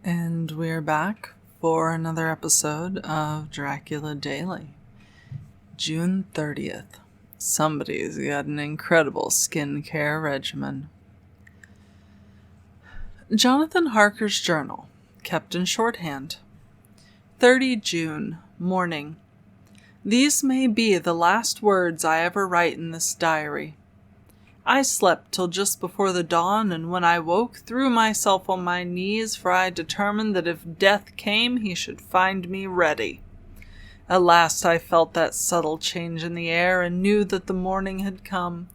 And we're back for another episode of Dracula Daily. June 30th. Somebody's got an incredible skincare regimen. Jonathan Harker's journal, kept in shorthand. 30 June, morning. These may be the last words I ever write in this diary. I slept till just before the dawn, and when I woke, threw myself on my knees, for I determined that if death came, he should find me ready. At last I felt that subtle change in the air, and knew that the morning had come.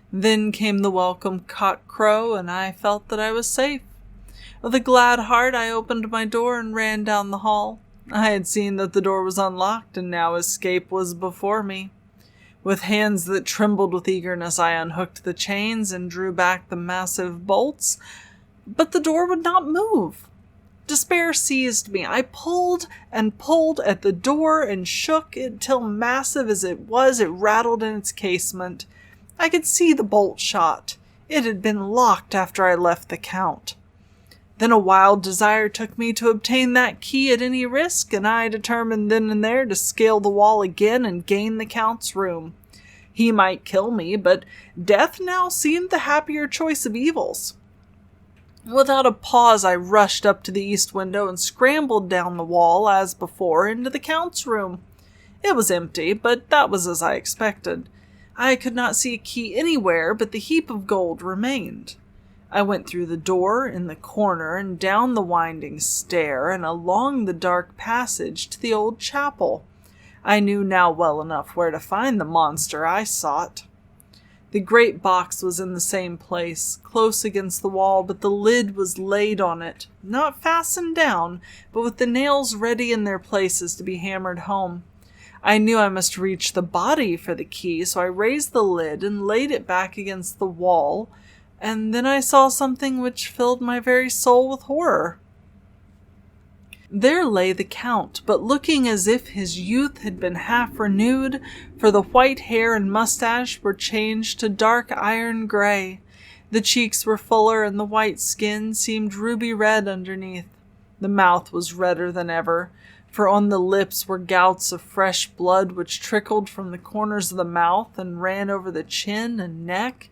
Then came the welcome cock-crow, and I felt that I was safe. With a glad heart I opened my door and ran down the hall. I had seen that the door was unlocked, and now escape was before me. With hands that trembled with eagerness, I unhooked the chains and drew back the massive bolts, but the door would not move. Despair seized me. I pulled and pulled at the door and shook it till, massive as it was, it rattled in its casement. I could see the bolt shot. It had been locked after I left the Count. Then a wild desire took me to obtain that key at any risk, and I determined then and there to scale the wall again and gain the Count's room. He might kill me, but death now seemed the happier choice of evils. Without a pause I rushed up to the east window and scrambled down the wall, as before, into the Count's room. It was empty, but that was as I expected. I could not see a key anywhere, but the heap of gold remained. I went through the door in the corner and down the winding stair and along the dark passage to the old chapel. I knew now well enough where to find the monster I sought. The great box was in the same place, close against the wall, but the lid was laid on it, not fastened down, but with the nails ready in their places to be hammered home. I knew I must reach the body for the key, so I raised the lid and laid it back against the wall, and then I saw something which filled my very soul with horror. There lay the Count, but looking as if his youth had been half renewed, for the white hair and mustache were changed to dark iron gray. The cheeks were fuller, and the white skin seemed ruby red underneath. The mouth was redder than ever, for on the lips were gouts of fresh blood which trickled from the corners of the mouth and ran over the chin and neck.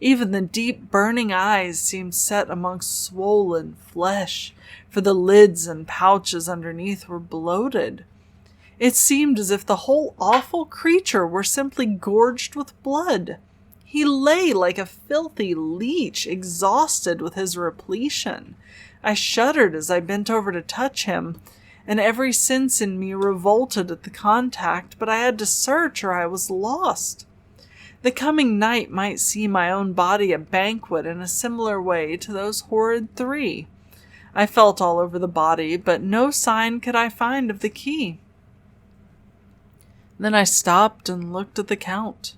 Even the deep burning eyes seemed set amongst swollen flesh, for the lids and pouches underneath were bloated. It seemed as if the whole awful creature were simply gorged with blood. He lay like a filthy leech, exhausted with his repletion. I shuddered as I bent over to touch him, and every sense in me revolted at the contact, but I had to search or I was lost. The coming night might see my own body a banquet in a similar way to those horrid three. I felt all over the body, but no sign could I find of the key. Then I stopped and looked at the Count.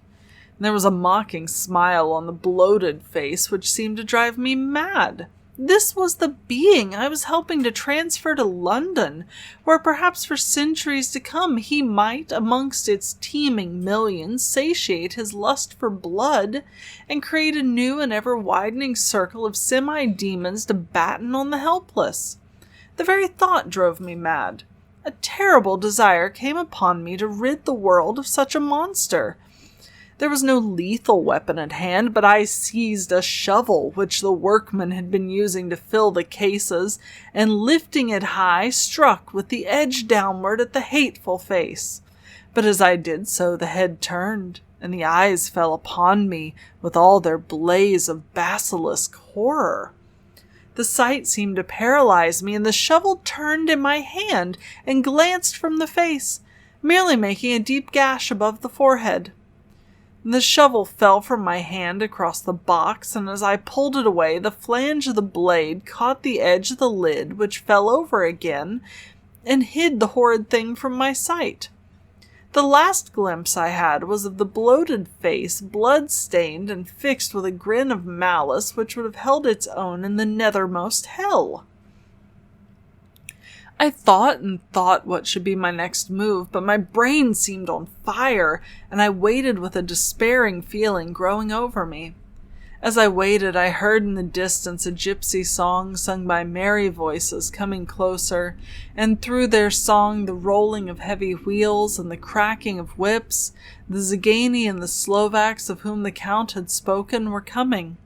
There was a mocking smile on the bloated face which seemed to drive me mad. This was the being I was helping to transfer to London, where perhaps for centuries to come he might, amongst its teeming millions, satiate his lust for blood and create a new and ever-widening circle of semi-demons to batten on the helpless. The very thought drove me mad. A terrible desire came upon me to rid the world of such a monster. There was no lethal weapon at hand, but I seized a shovel which the workmen had been using to fill the cases, and lifting it high, struck with the edge downward at the hateful face. But as I did so, the head turned, and the eyes fell upon me with all their blaze of basilisk horror. The sight seemed to paralyze me, and the shovel turned in my hand and glanced from the face, merely making a deep gash above the forehead. The shovel fell from my hand across the box, and as I pulled it away, the flange of the blade caught the edge of the lid, which fell over again, and hid the horrid thing from my sight. The last glimpse I had was of the bloated face, blood-stained and fixed with a grin of malice which would have held its own in the nethermost hell. I thought and thought what should be my next move, but my brain seemed on fire, and I waited with a despairing feeling growing over me. As I waited, I heard in the distance a gypsy song sung by merry voices coming closer, and through their song the rolling of heavy wheels and the cracking of whips, the Zagani and the Slovaks of whom the Count had spoken were coming.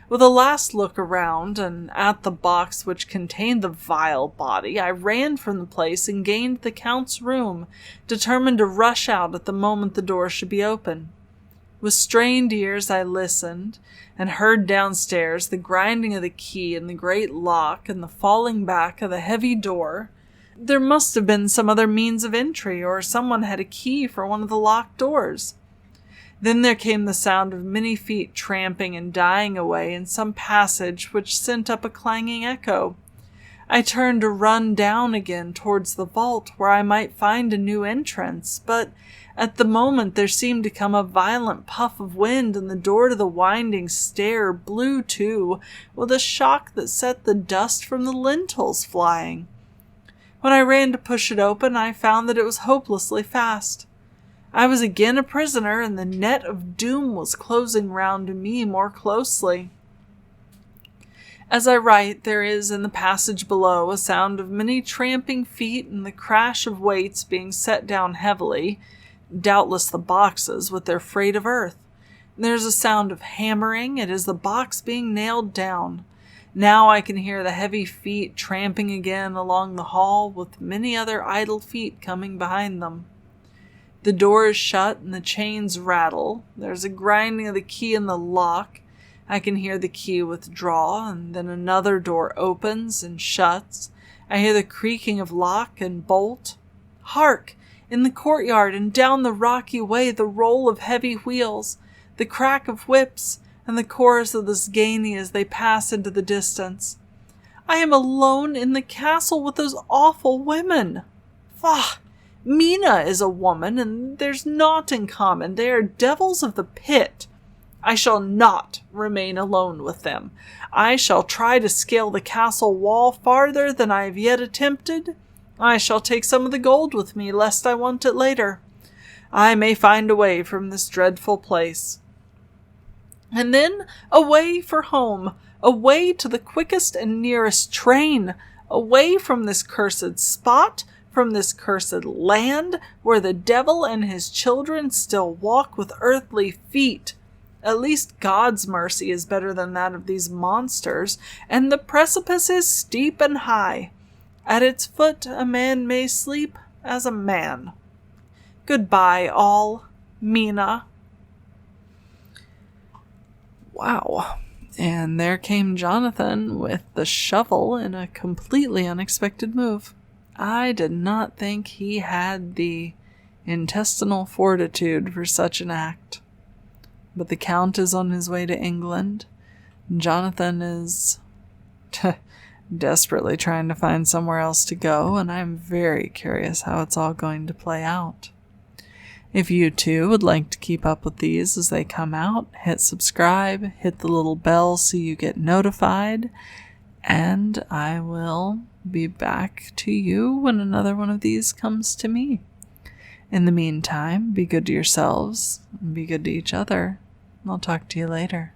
With a last look around and at the box which contained the vile body, I ran from the place and gained the Count's room, determined to rush out at the moment the door should be open. With strained ears I listened, and heard downstairs the grinding of the key in the great lock and the falling back of the heavy door. There must have been some other means of entry, or someone had a key for one of the locked doors. Then there came the sound of many feet tramping and dying away in some passage which sent up a clanging echo. I turned to run down again towards the vault, where I might find a new entrance, but at the moment there seemed to come a violent puff of wind, and the door to the winding stair blew to, with a shock that set the dust from the lintels flying. When I ran to push it open, I found that it was hopelessly fast. I was again a prisoner, and the net of doom was closing round me more closely. As I write, there is in the passage below a sound of many tramping feet and the crash of weights being set down heavily, doubtless the boxes with their freight of earth. There is a sound of hammering. It is the box being nailed down. Now I can hear the heavy feet tramping again along the hall, with many other idle feet coming behind them. The door is shut and the chains rattle. There's a grinding of the key in the lock. I can hear the key withdraw, and then another door opens and shuts. I hear the creaking of lock and bolt. Hark! In the courtyard and down the rocky way, the roll of heavy wheels, the crack of whips, and the chorus of the Zagani as they pass into the distance. I am alone in the castle with those awful women. Faugh! Mina is a woman, and there's naught in common. They are devils of the pit. I shall not remain alone with them. I shall try to scale the castle wall farther than I have yet attempted. I shall take some of the gold with me, lest I want it later. I may find a way from this dreadful place. And then away for home, away to the quickest and nearest train, away from this cursed spot, from this cursed land, where the devil and his children still walk with earthly feet. At least God's mercy is better than that of these monsters, and the precipice is steep and high. At its foot a man may sleep as a man. Goodbye, all. Mina. Wow. And there came Jonathan with the shovel in a completely unexpected move. I did not think he had the intestinal fortitude for such an act. But the Count is on his way to England. Jonathan is desperately trying to find somewhere else to go, and I'm very curious how it's all going to play out. If you too would like to keep up with these as they come out, hit subscribe, hit the little bell so you get notified, and I will be back to you when another one of these comes to me. In the meantime, be good to yourselves, and be good to each other. I'll talk to you later.